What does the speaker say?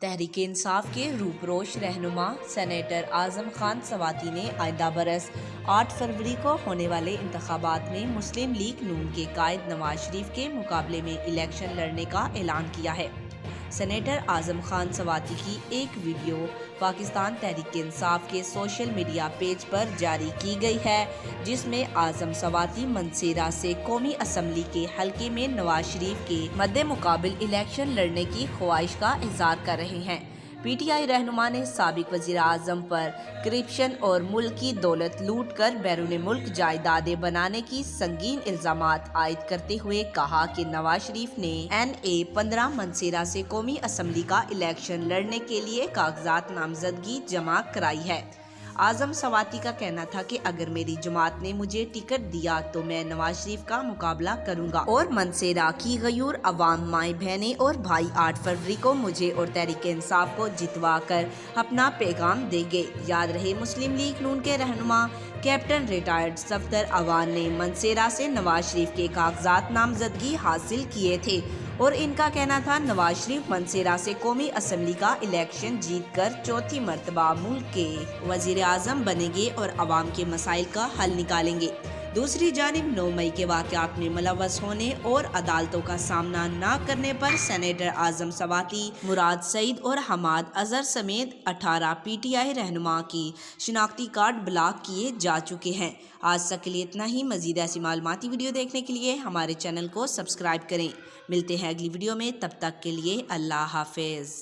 تحریک انصاف کے روپروش رہنما سینیٹر اعظم خان سواتی نے آئندہ برس 8 فروری کو ہونے والے انتخابات میں مسلم لیگ نون کے قائد نواز شریف کے مقابلے میں الیکشن لڑنے کا اعلان کیا ہے۔ سینیٹر اعظم خان سواتی کی ایک ویڈیو پاکستان تحریک انصاف کے سوشل میڈیا پیج پر جاری کی گئی ہے، جس میں اعظم سواتی منصیرہ سے قومی اسمبلی کے حلقے میں نواز شریف کے مد مقابل الیکشن لڑنے کی خواہش کا اظہار کر رہے ہیں۔ پی ٹی آئی رہنما نے سابق وزیر اعظم پر کرپشن اور ملک کی دولت لوٹ کر بیرون ملک جائیدادیں بنانے کی سنگین الزامات عائد کرتے ہوئے کہا کہ نواز شریف نے NA-15 منصیرہ سے قومی اسمبلی کا الیکشن لڑنے کے لیے کاغذات نامزدگی جمع کرائی ہے۔ اعظم سواتی کا کہنا تھا کہ اگر میری جماعت نے مجھے ٹکٹ دیا تو میں نواز شریف کا مقابلہ کروں گا اور منصیرہ کی غیور عوام، مائیں بہنیں اور بھائی 8 فروری کو مجھے اور تحریک انصاف کو جتوا کر اپنا پیغام دیں گے۔ یاد رہے، مسلم لیگ نون کے رہنما کیپٹن ریٹائرڈ صفدر عوان نے منصیرہ سے نواز شریف کے کاغذات نامزدگی حاصل کیے تھے اور ان کا کہنا تھا نواز شریف منصیرہ سے قومی اسمبلی کا الیکشن جیت کر چوتھی مرتبہ ملک کے وزیر اعظم بنیں گے اور عوام کے مسائل کا حل نکالیں گے۔ دوسری جانب 9 مئی کے واقعات میں ملوث ہونے اور عدالتوں کا سامنا نہ کرنے پر سینیٹر اعظم سواتی، مراد سعید اور حماد اظہر سمیت 18 پی ٹی آئی رہنما کی شناختی کارڈ بلاک کیے جا چکے ہیں۔ آج تک کے لیے اتنا ہی۔ مزید ایسی معلوماتی ویڈیو دیکھنے کے لیے ہمارے چینل کو سبسکرائب کریں۔ ملتے ہیں اگلی ویڈیو میں، تب تک کے لیے اللہ حافظ۔